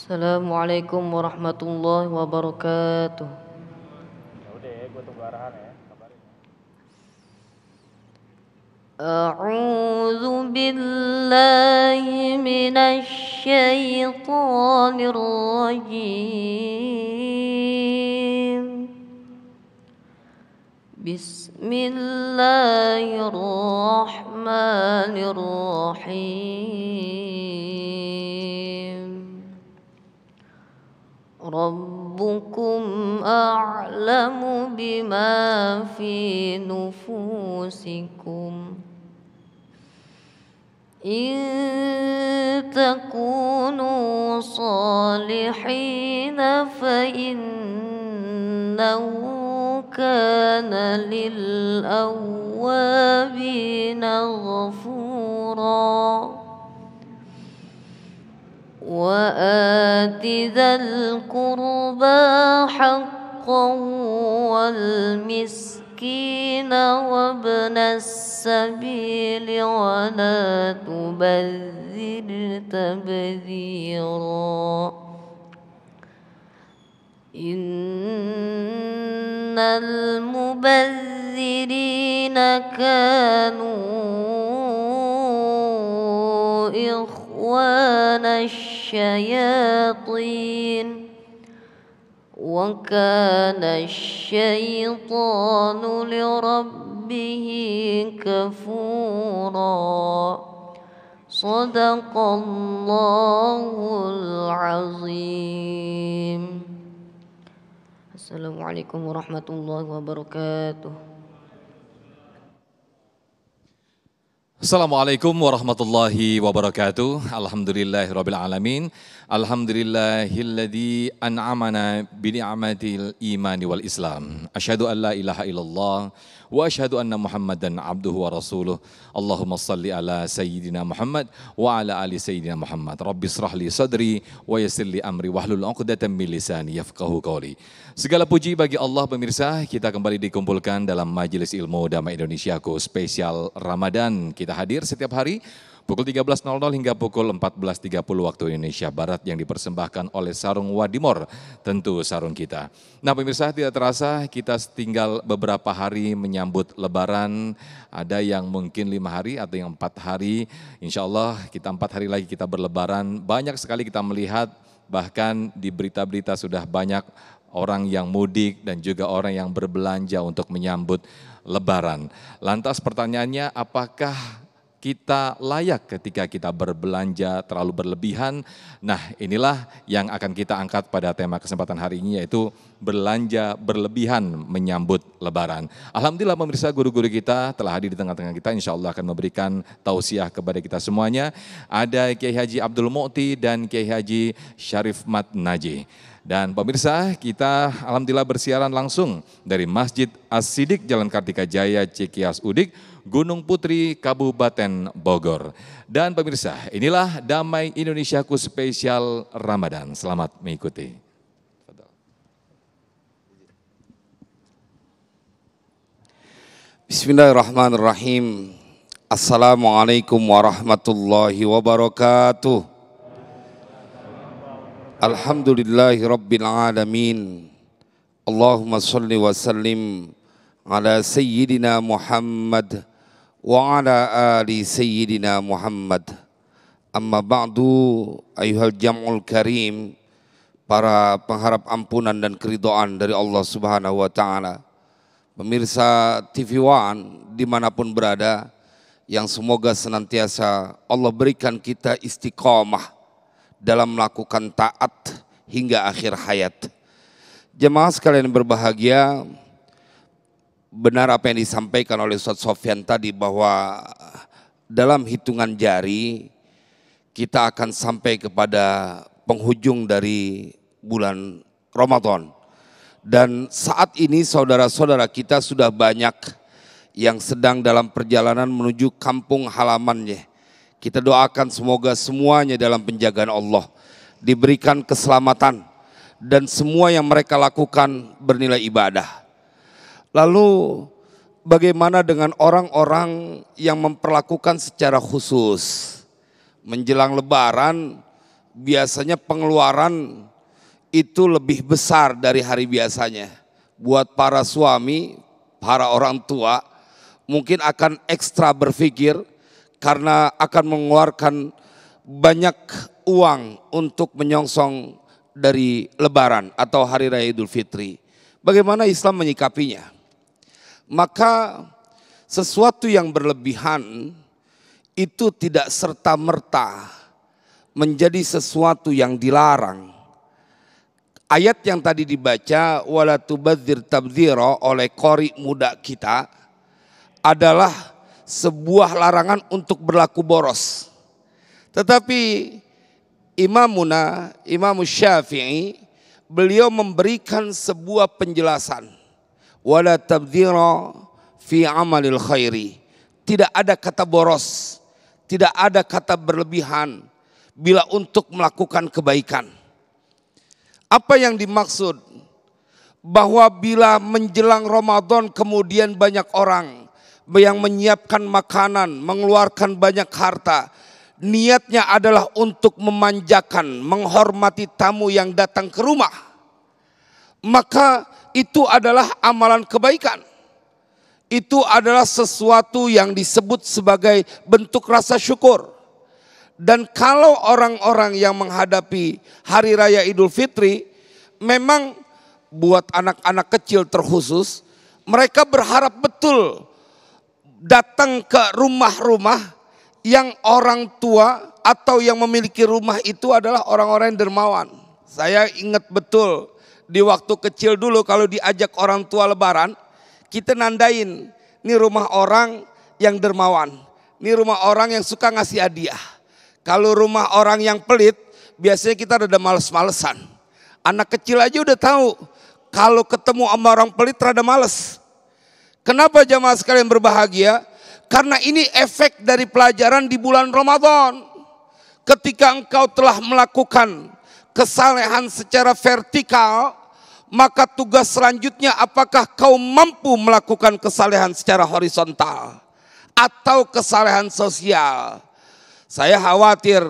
Assalamualaikum warahmatullahi wabarakatuh. Ya udah, gue tunggu arahan ya. Kabarin. A'udzu billahi minasy syaithanir rajim. Bismillahirrahmanirrahim. Rabbukum a'lamu bima fi nufusikum. In takunu salihina fa innahu kana lil awwabina ghafura. وآت ذا القربى حقا والمسكين وابن السبيل ولا تبذر تبذيرا إن المبذرين كانوا إخوان الشياطين وكان الشيطان لربه كفورا صدق الله العظيم. Assalamualaikum warahmatullahi wabarakatuh. Assalamualaikum warahmatullahi wabarakatuh. Alhamdulillahirabbil alamin. Alhamdulillahilladzi an'amana bi ni'matil imani wal islam. Asyhadu an la ilaha illallah wa asyhadu anna Muhammadan abduhu wa rasuluh. Allahumma shalli ala sayyidina Muhammad wa ala ali sayyidina Muhammad. Rabbi shrah li sadri wa yassir li amri wahlul 'uqdatam min lisani yafqahu qawli. Segala puji bagi Allah pemirsa, kita kembali dikumpulkan dalam Majelis Ilmu Damai Indonesiaku spesial Ramadan. Kita hadir setiap hari pukul 13.00 hingga pukul 14.30 waktu Indonesia Barat yang dipersembahkan oleh Sarung Wadimor, tentu sarung kita. Nah pemirsa, tidak terasa kita tinggal beberapa hari menyambut Lebaran, ada yang mungkin 5 hari atau yang 4 hari, insya Allah kita 4 hari lagi kita berlebaran. Banyak sekali kita melihat, bahkan di berita-berita sudah banyak orang yang mudik dan juga orang yang berbelanja untuk menyambut Lebaran. Lantas pertanyaannya, apakah kita layak ketika kita berbelanja terlalu berlebihan? Nah inilah yang akan kita angkat pada tema kesempatan hari ini, yaitu belanja berlebihan menyambut Lebaran. Alhamdulillah pemirsa, guru-guru kita telah hadir di tengah-tengah kita, insya Allah akan memberikan tausiah kepada kita semuanya. Ada Kiai Haji Abdul Mu'ti dan Kiai Haji Syarif Mat Naji. Dan pemirsa, kita alhamdulillah bersiaran langsung dari Masjid As-Siddiq Jalan Kartika Jaya Cikias Udik, Gunung Putri, Kabupaten Bogor. Dan pemirsa, inilah Damai Indonesiaku spesial Ramadan. Selamat mengikuti. Bismillahirrahmanirrahim. Assalamualaikum warahmatullahi wabarakatuh. Alhamdulillahi rabbil alamin. Allahumma salli wa sallim ala sayyidina Muhammad wa ala ali sayyidina Muhammad. Amma ba'du, ayuhal jam'ul karim, para pengharap ampunan dan keridhaan dari Allah Subhanahu wa ta'ala. Pemirsa TV One dimanapun berada, yang semoga senantiasa Allah berikan kita istiqamah dalam melakukan taat hingga akhir hayat. Jemaah sekalian berbahagia, benar apa yang disampaikan oleh Ustaz Sofyan tadi, bahwa dalam hitungan jari kita akan sampai kepada penghujung dari bulan Ramadan. Dan saat ini saudara-saudara kita sudah banyak yang sedang dalam perjalanan menuju kampung halamannya. Kita doakan semoga semuanya dalam penjagaan Allah, diberikan keselamatan, dan semua yang mereka lakukan bernilai ibadah. Lalu bagaimana dengan orang-orang yang memperlakukan secara khusus? Menjelang Lebaran biasanya pengeluaran itu lebih besar dari hari biasanya. Buat para suami, para orang tua mungkin akan ekstra berpikir karena akan mengeluarkan banyak uang untuk menyongsong dari Lebaran atau Hari Raya Idul Fitri. Bagaimana Islam menyikapinya? Maka sesuatu yang berlebihan itu tidak serta-merta menjadi sesuatu yang dilarang. Ayat yang tadi dibaca wala tubadzir tabdzira oleh qori muda kita adalah sebuah larangan untuk berlaku boros. Tetapi Imam Syafi'i beliau memberikan sebuah penjelasan. Wala tabdzira fi amalil khairi. Tidak ada kata boros, tidak ada kata berlebihan bila untuk melakukan kebaikan. Apa yang dimaksud? Bahwa bila menjelang Ramadan kemudian banyak orang yang menyiapkan makanan, mengeluarkan banyak harta. Niatnya adalah untuk memanjakan, menghormati tamu yang datang ke rumah. Maka itu adalah amalan kebaikan. Itu adalah sesuatu yang disebut sebagai bentuk rasa syukur. Dan kalau orang-orang yang menghadapi Hari Raya Idul Fitri, memang buat anak-anak kecil terkhusus, mereka berharap betul datang ke rumah-rumah yang orang tua atau yang memiliki rumah itu adalah orang-orang yang dermawan. Saya ingat betul di waktu kecil dulu kalau diajak orang tua lebaran, kita nandain, ini rumah orang yang dermawan, ini rumah orang yang suka ngasih hadiah. Kalau rumah orang yang pelit, biasanya kita rada males-malesan. Anak kecil aja udah tahu, kalau ketemu sama orang pelit rada males. Kenapa jamaah sekalian berbahagia? Karena ini efek dari pelajaran di bulan Ramadan. Ketika engkau telah melakukan kesalehan secara vertikal, maka tugas selanjutnya apakah kau mampu melakukan kesalehan secara horizontal atau kesalehan sosial. Saya khawatir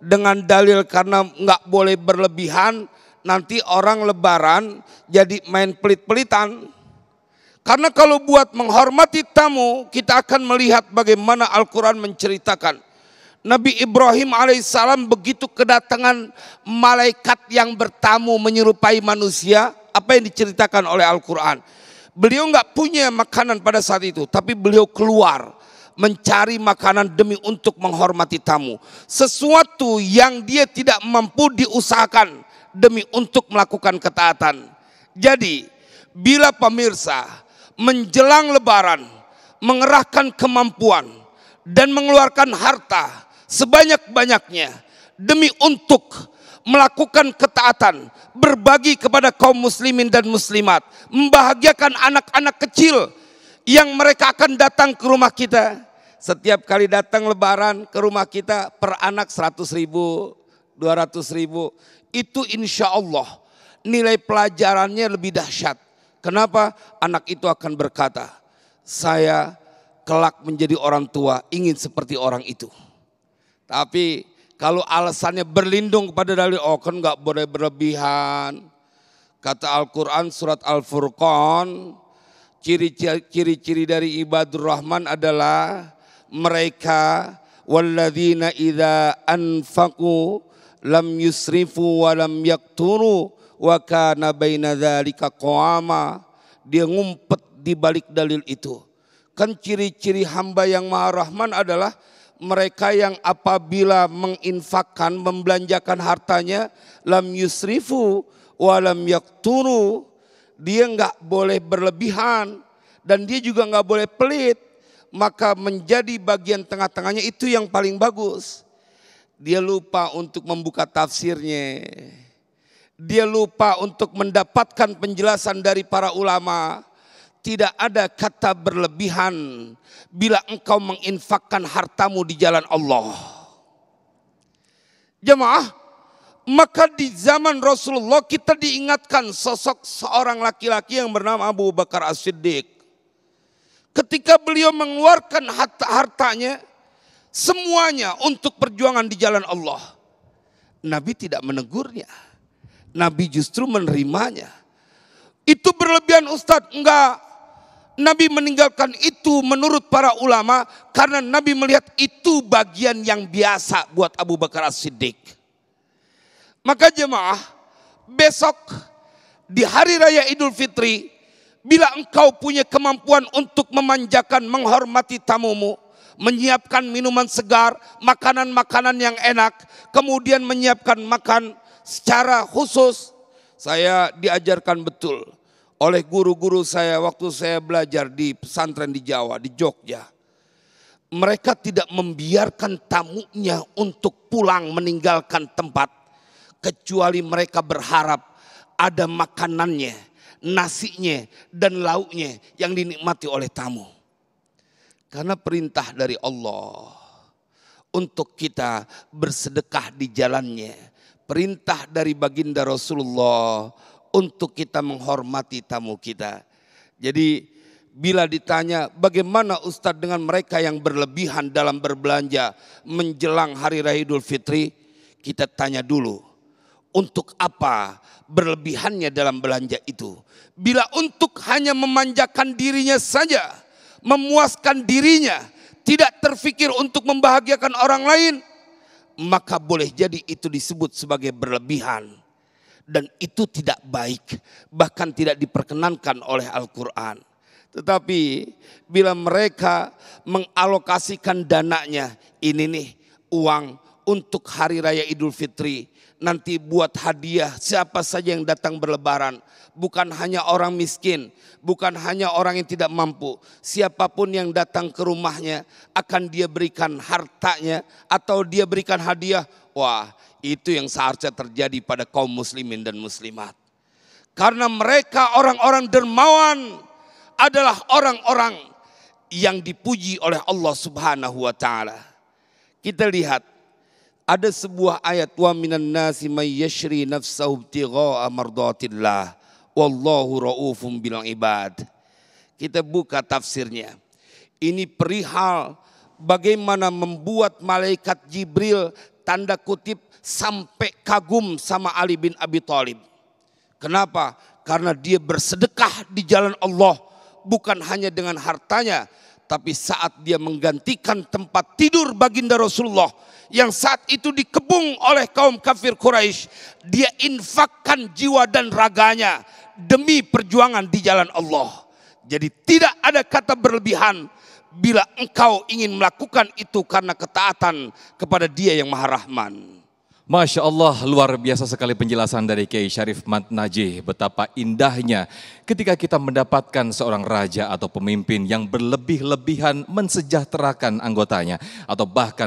dengan dalil karena nggak boleh berlebihan, nanti orang lebaran jadi main pelit-pelitan. Karena kalau buat menghormati tamu, kita akan melihat bagaimana Al-Quran menceritakan. Nabi Ibrahim alaihissalam begitu kedatangan malaikat yang bertamu menyerupai manusia, apa yang diceritakan oleh Al-Quran. Beliau nggak punya makanan pada saat itu, tapi beliau keluar mencari makanan demi untuk menghormati tamu. Sesuatu yang dia tidak mampu diusahakan demi untuk melakukan ketaatan. Jadi bila pemirsa menjelang lebaran mengerahkan kemampuan dan mengeluarkan harta sebanyak-banyaknya demi untuk melakukan ketaatan, berbagi kepada kaum muslimin dan muslimat, membahagiakan anak-anak kecil yang mereka akan datang ke rumah kita. Setiap kali datang lebaran ke rumah kita per anak 100.000, 200.000. Itu insya Allah nilai pelajarannya lebih dahsyat. Kenapa? Anak itu akan berkata, saya kelak menjadi orang tua ingin seperti orang itu. Tapi kalau alasannya berlindung kepada dalil, oh kan gak boleh berlebihan. Kata Al-Quran surat Al-Furqan, ciri-ciri dari ibadur rahman adalah mereka walladzina idza anfaqu lam yusrifu wa lam yakturu wa kana baina dzalika qawama. Dia ngumpet di balik dalil itu. Kan ciri-ciri hamba yang maha rahman adalah mereka yang apabila menginfakkan, membelanjakan hartanya, lam yusrifu wa lam yakturu, dia enggak boleh berlebihan dan dia juga enggak boleh pelit. Maka menjadi bagian tengah-tengahnya itu yang paling bagus. Dia lupa untuk membuka tafsirnya. Dia lupa untuk mendapatkan penjelasan dari para ulama. Tidak ada kata berlebihan bila engkau menginfakkan hartamu di jalan Allah. Jemaah, maka di zaman Rasulullah kita diingatkan sosok seorang laki-laki yang bernama Abu Bakar As-Siddiq. Ketika beliau mengeluarkan hartanya semuanya untuk perjuangan di jalan Allah. Nabi tidak menegurnya. Nabi justru menerimanya. Itu berlebihan Ustadz? Enggak. Nabi meninggalkan itu menurut para ulama karena Nabi melihat itu bagian yang biasa buat Abu Bakar As-Siddiq. Maka jemaah, besok di hari raya Idul Fitri, bila engkau punya kemampuan untuk memanjakan, menghormati tamumu, menyiapkan minuman segar, makanan-makanan yang enak, kemudian menyiapkan makan secara khusus. Saya diajarkan betul oleh guru-guru saya waktu saya belajar di pesantren di Jawa, di Jogja. Mereka tidak membiarkan tamunya untuk pulang meninggalkan tempat, kecuali mereka berharap ada makanannya, nasinya, dan lauknya yang dinikmati oleh tamu. Karena perintah dari Allah untuk kita bersedekah di jalannya. Perintah dari baginda Rasulullah untuk kita menghormati tamu kita. Jadi bila ditanya bagaimana Ustadz dengan mereka yang berlebihan dalam berbelanja menjelang hari raya Idul Fitri, kita tanya dulu, untuk apa berlebihannya dalam belanja itu? Bila untuk hanya memanjakan dirinya saja, memuaskan dirinya, tidak terfikir untuk membahagiakan orang lain, maka boleh jadi itu disebut sebagai berlebihan. Dan itu tidak baik, bahkan tidak diperkenankan oleh Al-Quran. Tetapi bila mereka mengalokasikan dananya, ini nih uang untuk hari raya Idul Fitri, nanti buat hadiah siapa saja yang datang berlebaran. Bukan hanya orang miskin, bukan hanya orang yang tidak mampu. Siapapun yang datang ke rumahnya akan dia berikan hartanya atau dia berikan hadiah. Wah, itu yang seharusnya terjadi pada kaum muslimin dan muslimat. Karena mereka orang-orang dermawan adalah orang-orang yang dipuji oleh Allah Subhanahu wa taala. Kita lihat ada sebuah ayat, wa minan nasi may yashri nafsahu ibtigha'a mardatillah wallahu raufum bil ibad. Kita buka tafsirnya. Ini perihal bagaimana membuat malaikat Jibril tanda kutip sampai kagum sama Ali bin Abi Thalib. Kenapa? Karena dia bersedekah di jalan Allah, bukan hanya dengan hartanya, tapi saat dia menggantikan tempat tidur baginda Rasulullah yang saat itu dikepung oleh kaum kafir Quraisy, dia infakkan jiwa dan raganya demi perjuangan di jalan Allah. Jadi tidak ada kata berlebihan bila engkau ingin melakukan itu karena ketaatan kepada Dia yang Maha Rahman. Masya Allah, luar biasa sekali penjelasan dari Kiai Syarif Mat Najih. Betapa indahnya ketika kita mendapatkan seorang raja atau pemimpin yang berlebih-lebihan mensejahterakan anggotanya atau bahkan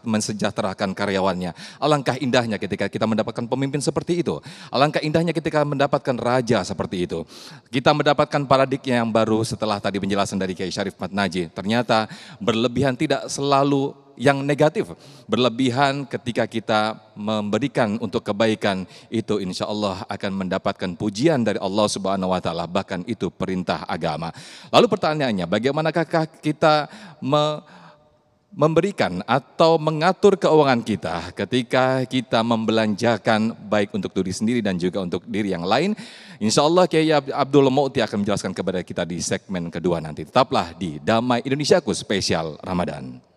mensejahterakan karyawannya. Alangkah indahnya ketika kita mendapatkan pemimpin seperti itu. Alangkah indahnya ketika mendapatkan raja seperti itu. Kita mendapatkan paradigma yang baru setelah tadi penjelasan dari Kiai Syarif Mat Najih. Ternyata berlebihan tidak selalu yang negatif. Berlebihan ketika kita memberikan untuk kebaikan, itu insya Allah akan mendapatkan pujian dari Allah Subhanahu wa taala, bahkan itu perintah agama. Lalu pertanyaannya, bagaimanakah kita memberikan atau mengatur keuangan kita ketika kita membelanjakan baik untuk diri sendiri dan juga untuk diri yang lain? Insya Allah Kiai Abdul Mu'ti akan menjelaskan kepada kita di segmen kedua nanti. Tetaplah di Damai Indonesiaku spesial Ramadan.